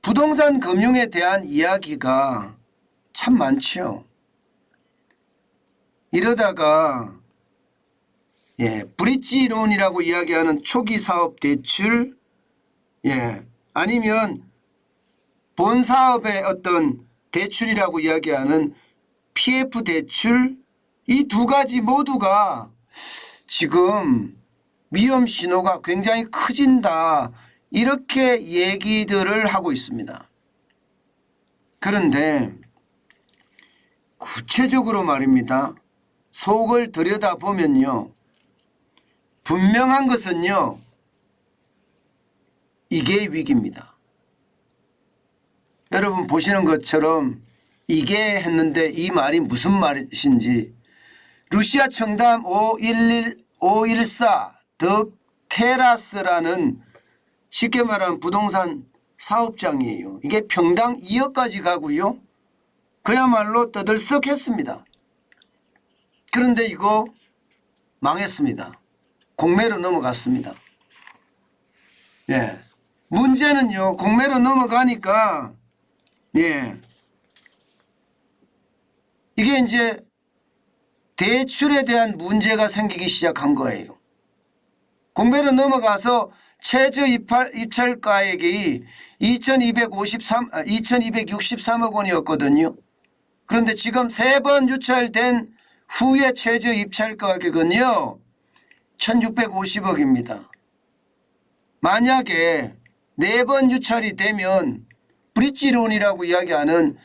부동산 금융에 대한 이야기가 참 많죠. 이러다가 브릿지론이라고 이야기하는 초기 사업 대출, 아니면 본 사업의 어떤 대출이라고 이야기하는 PF 대출, 이 두 가지 모두가 지금 위험 신호가 굉장히 커진다, 이렇게 얘기들을 하고 있습니다. 그런데 구체적으로 말입니다. 속을 들여다보면요, 분명한 것은요, 이게 위기입니다. 여러분 보시는 것처럼 이게 했는데 이 말이 무슨 말이신지, 러시아 청담 514 더 테라스라는 쉽게 말하면 부동산 사업장이에요. 이게 평당 2억까지 가고요. 그야말로 떠들썩했습니다. 그런데 이거 망했습니다. 공매로 넘어갔습니다. 문제는요, 공매로 넘어가니까 이게 이제 대출에 대한 문제가 생기기 시작한 거예요. 공매로 넘어가서 최저 입찰가액이 2,263억 원이었거든요. 그런데 지금 3번 유찰된 후에 최저 입찰 가격은요 1,650억입니다. 만약에 4번 유찰이 되면 브릿지론이라고 이야기하는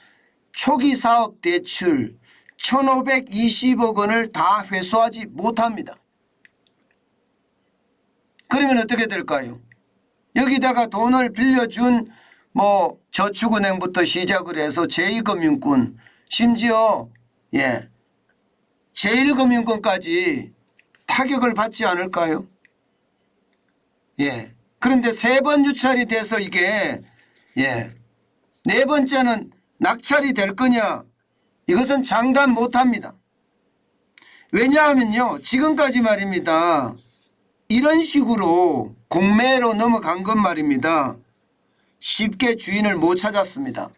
초기 사업 대출 1,520억 원을 다 회수하지 못합니다. 그러면 어떻게 될까요? 여기다가 돈을 빌려준 저축은행부터 시작을 해서 제2금융권, 심지어 제1금융권까지 타격을 받지 않을까요? 그런데 3번 유찰이 돼서 이게 4번째는 낙찰이 될 거냐? 이것은 장담 못합니다. 왜냐하면요, 지금까지 말입니다, 이런 식으로 공매로 넘어간 것 말입니다, 쉽게 주인을 못 찾았습니다.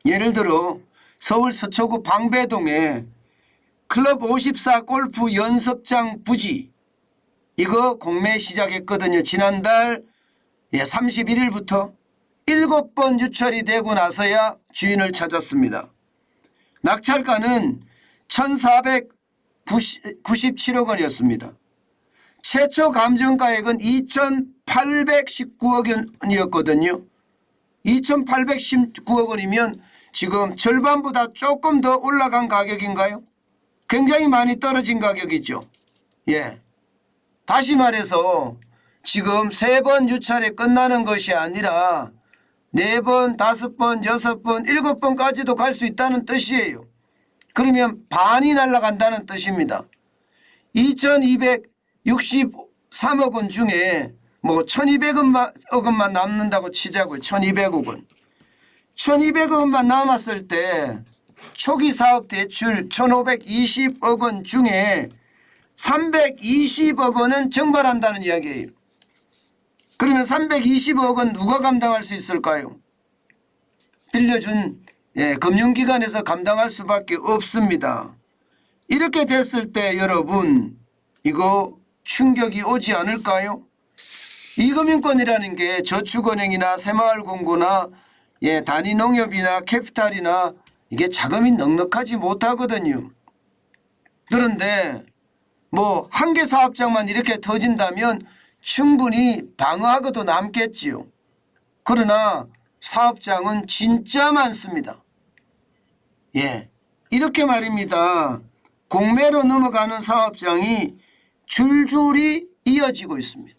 예를 들어 서울 서초구 방배동에 클럽 54 골프 연습장 부지, 이거 공매 시작했거든요. 지난달 31일부터 7번 유찰이 되고 나서야 주인을 찾았습니다. 낙찰가는 1,497억 원이었습니다. 최초 감정가액은 2,819억 원이었거든요. 2,819억 원이면 지금 절반보다 조금 더 올라간 가격인가요? 굉장히 많이 떨어진 가격이죠. 다시 말해서 지금 3번 유찰에 끝나는 것이 아니라 4번, 5번, 6번, 7번까지도 갈 수 있다는 뜻이에요. 그러면 반이 날아간다는 뜻입니다. 2,263억 원 중에 1,200억 원만 남는다고 치자고요. 1,200억 원. 1,200억 원만 남았을 때 초기 사업 대출 1,520억 원 중에 320억 원은 증발한다는 이야기예요. 그러면 320억 원 누가 감당할 수 있을까요? 빌려준 금융기관에서 감당할 수밖에 없습니다. 이렇게 됐을 때 여러분, 이거 충격이 오지 않을까요? 이금융권이라는 게 저축은행이나 새마을금고나 단위농협이나 캐피탈이나 이게 자금이 넉넉하지 못하거든요. 그런데 한 개 사업장만 이렇게 터진다면 충분히 방어하고도 남겠지요. 그러나 사업장은 진짜 많습니다. 이렇게 말입니다. 공매로 넘어가는 사업장이 줄줄이 이어지고 있습니다.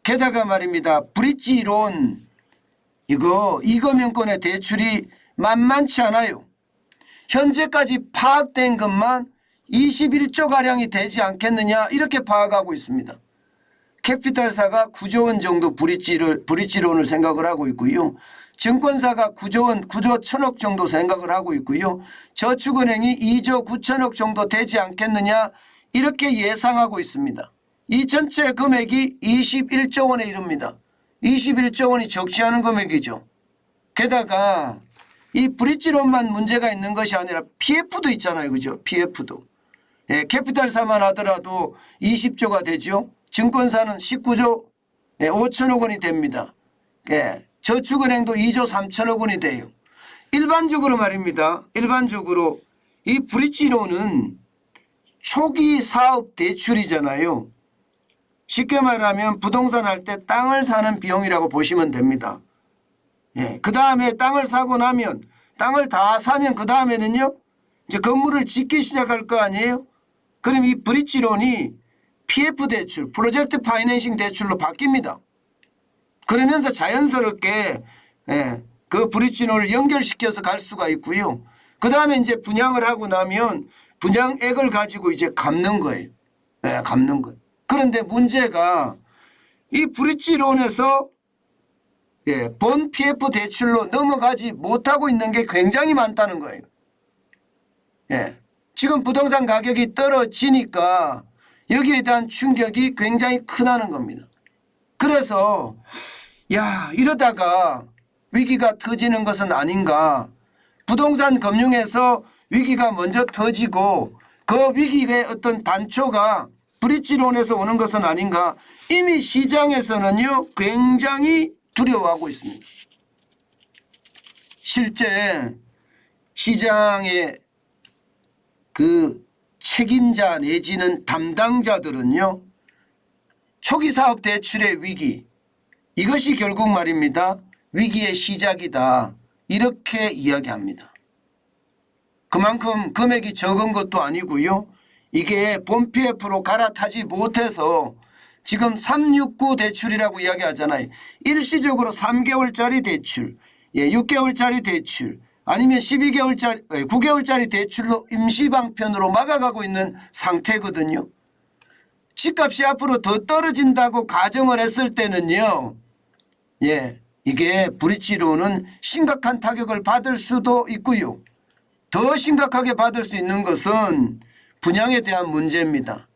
게다가 말입니다, 브릿지론, 이거 이금융권의 대출이 만만치 않아요. 현재까지 파악된 것만 21조가량이 되지 않겠느냐, 이렇게 파악하고 있습니다. 캐피탈사가 9조 원 정도 브릿지론을 생각을 하고 있고요. 증권사가 9조 원, 9조 1천억 정도 생각을 하고 있고요. 저축은행이 2조 9천억 정도 되지 않겠느냐, 이렇게 예상하고 있습니다. 이 전체 금액이 21조 원에 이릅니다. 21조 원이 적지 않은 금액이죠. 게다가 이 브릿지론만 문제가 있는 것이 아니라 PF도 있잖아요. 그죠? PF도. 예, 캐피탈사만 하더라도 20조가 되죠. 증권사는 19조 5천억 원이 됩니다. 예, 저축은행도 2조 3천억 원이 돼요. 일반적으로 말입니다. 일반적으로 이 브릿지론은 초기 사업 대출이잖아요. 쉽게 말하면 부동산 할 때 땅을 사는 비용이라고 보시면 됩니다. 예, 그 다음에 땅을 사고 나면 땅을 다 사면 그 다음에는요 이제 건물을 짓기 시작할 거 아니에요. 그럼 이 브릿지론이 PF 대출, 프로젝트 파이낸싱 대출로 바뀝니다. 그러면서 자연스럽게 그 브릿지론을 연결시켜서 갈 수가 있고요. 그 다음에 이제 분양을 하고 나면 분양액을 가지고 이제 갚는 거예요. 갚는 거예요. 그런데 문제가 이 브릿지론에서 본 PF 대출로 넘어가지 못하고 있는 게 굉장히 많다는 거예요. 지금 부동산 가격이 떨어지니까 여기에 대한 충격이 굉장히 크다는 겁니다. 그래서 이러다가 위기가 터지는 것은 아닌가. 부동산 금융에서 위기가 먼저 터지고 그 위기의 어떤 단초가 브릿지론에서 오는 것은 아닌가. 이미 시장에서는요 굉장히 두려워하고 있습니다. 실제 시장의 그 책임자 내지는 담당자들은요 초기 사업 대출의 위기, 이것이 결국 말입니다 위기의 시작이다 이렇게 이야기합니다. 그만큼 금액이 적은 것도 아니고요. 이게 본 PF로 갈아타지 못해서 지금 369 대출이라고 이야기하잖아요. 일시적으로 3개월짜리 대출, 6개월짜리 대출, 아니면 12개월짜리, 9개월짜리 대출로 임시방편으로 막아가고 있는 상태거든요. 집값이 앞으로 더 떨어진다고 가정을 했을 때는요. 이게 브릿지론은 심각한 타격을 받을 수도 있고요. 더 심각하게 받을 수 있는 것은 분양에 대한 문제입니다.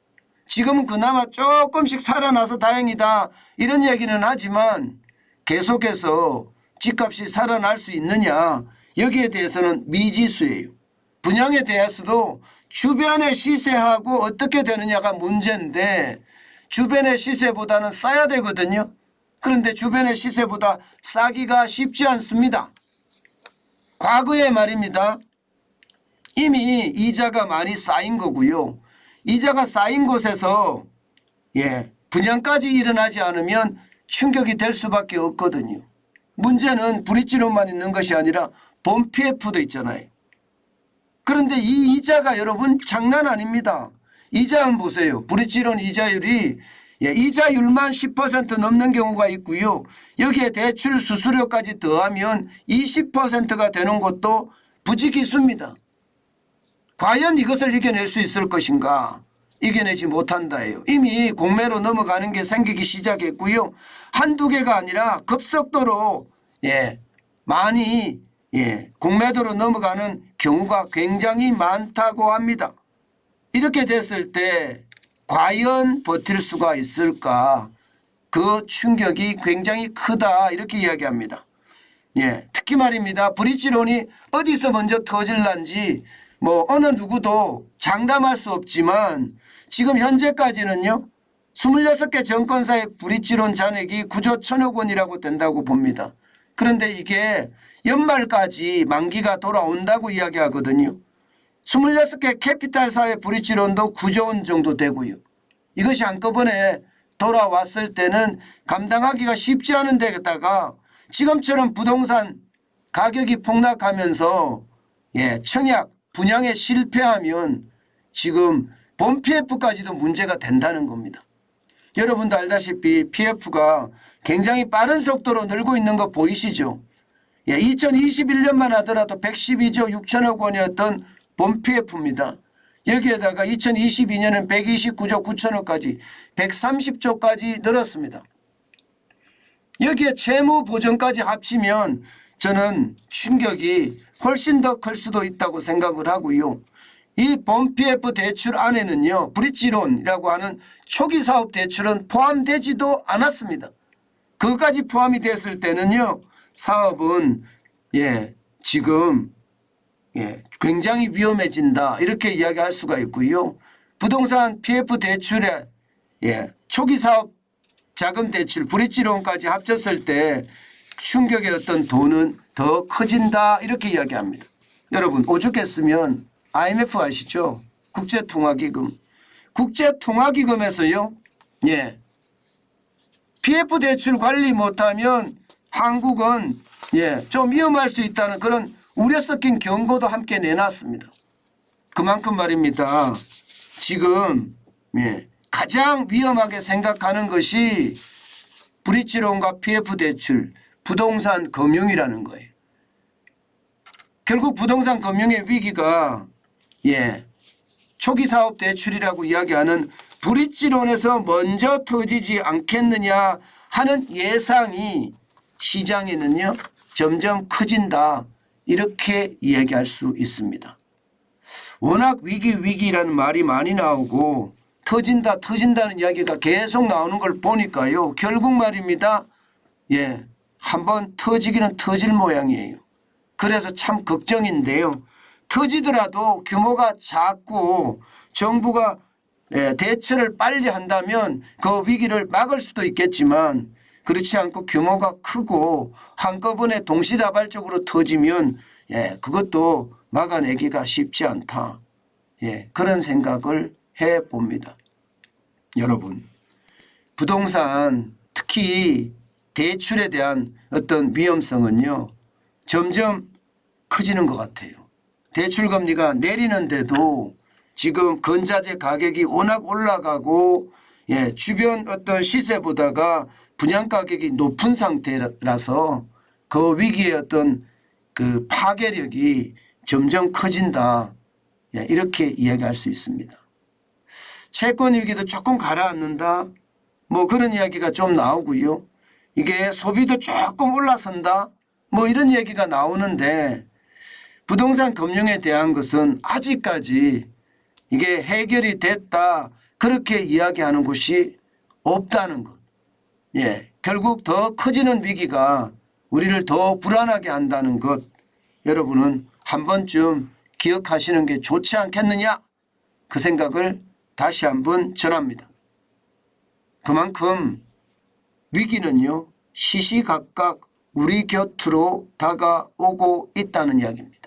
지금은 그나마 조금씩 살아나서 다행이다 이런 얘기는 하지만 계속해서 집값이 살아날 수 있느냐 여기에 대해서는 미지수예요. 분양에 대해서도 주변의 시세하고 어떻게 되느냐가 문제인데 주변의 시세보다는 싸야 되거든요. 그런데 주변의 시세보다 싸기가 쉽지 않습니다. 과거에 말입니다. 이미 이자가 많이 쌓인 거고요. 이자가 쌓인 곳에서 분양까지 일어나지 않으면 충격이 될 수밖에 없거든요. 문제는 브릿지론만 있는 것이 아니라 본 PF도 있잖아요. 그런데 이 이자가 여러분 장난 아닙니다. 이자 한번 보세요. 브릿지론 이자율이 이자율만 10% 넘는 경우가 있고요. 여기에 대출 수수료까지 더하면 20%가 되는 것도 부지기수입니다. 과연 이것을 이겨낼 수 있을 것인가? 이겨내지 못한다예요. 이미 공매로 넘어가는 게 생기기 시작했고요. 한두 개가 아니라 급속도로 많이 공매도로 넘어가는 경우가 굉장히 많다고 합니다. 이렇게 됐을 때 과연 버틸 수가 있을까? 그 충격이 굉장히 크다 이렇게 이야기합니다. 특히 말입니다. 브릿지론이 어디서 먼저 터질란지 어느 누구도 장담할 수 없지만 지금 현재까지는요 26개 정권사의 브릿지론 잔액이 9조 1천억 원이라고 된다고 봅니다. 그런데 이게 연말까지 만기가 돌아온다고 이야기하거든요. 26개 캐피탈사의 브릿지론도 9조 원 정도 되고요. 이것이 한꺼번에 돌아왔을 때는 감당하기가 쉽지 않은 데다가 지금처럼 부동산 가격이 폭락하면서 청약 분양에 실패하면 지금 본 PF까지도 문제가 된다는 겁니다. 여러분도 알다시피 PF가 굉장히 빠른 속도로 늘고 있는 거 보이시죠? 2021년만 하더라도 112조 6천억 원이었던 본 PF입니다. 여기에다가 2022년은 129조 9천억까지 130조까지 늘었습니다. 여기에 채무 보전까지 합치면 저는 충격이 훨씬 더 클 수도 있다고 생각을 하고요. 이 본 PF 대출 안에는요. 브릿지론이라고 하는 초기 사업 대출은 포함되지도 않았습니다. 그것까지 포함이 됐을 때는요, 사업은 지금 굉장히 위험해진다 이렇게 이야기할 수가 있고요. 부동산 PF 대출에 초기 사업 자금 대출 브릿지론까지 합쳤을 때 충격의 어떤 돈은 더 커진다 이렇게 이야기합니다. 여러분 오죽했으면 IMF 아시죠? 국제통화기금. 국제통화기금에서요. PF 대출 관리 못하면 한국은 좀 위험할 수 있다는 그런 우려 섞인 경고도 함께 내놨습니다. 그만큼 말입니다. 지금 가장 위험하게 생각하는 것이 브릿지론과 PF 대출, 부동산 금융이라는 거예요. 결국 부동산 금융의 위기가 초기 사업 대출이라고 이야기하는 브릿지론에서 먼저 터지지 않겠느냐 하는 예상이 시장에는요 점점 커진다 이렇게 이야기할 수 있습니다. 워낙 위기라는 말이 많이 나오고 터진다는 이야기가 계속 나오는 걸 보니까요 결국 말입니다. 한번 터지기는 터질 모양이에요. 그래서 참 걱정인데요. 터지더라도 규모가 작고 정부가 대처를 빨리 한다면 그 위기를 막을 수도 있겠지만 그렇지 않고 규모가 크고 한꺼번에 동시다발적으로 터지면 그것도 막아내기가 쉽지 않다. 그런 생각을 해봅니다. 여러분 부동산 특히 대출에 대한 어떤 위험성은요 점점 커지는 것 같아요. 대출금리가 내리는데도 지금 건자재 가격이 워낙 올라가고 주변 어떤 시세보다가 분양가격이 높은 상태라서 그 위기의 어떤 그 파괴력이 점점 커진다. 이렇게 이야기할 수 있습니다. 채권 위기도 조금 가라앉는다. 뭐 그런 이야기가 좀 나오고요. 이게 소비도 조금 올라선다. 뭐 이런 얘기가 나오는데 부동산 금융에 대한 것은 아직까지 이게 해결이 됐다 그렇게 이야기하는 곳이 없다는 것. 결국 더 커지는 위기가 우리를 더 불안하게 한다는 것 여러분은 한 번쯤 기억하시는 게 좋지 않겠느냐 그 생각을 다시 한번 전합니다. 그만큼 위기는요 시시각각 우리 곁으로 다가오고 있다는 이야기입니다.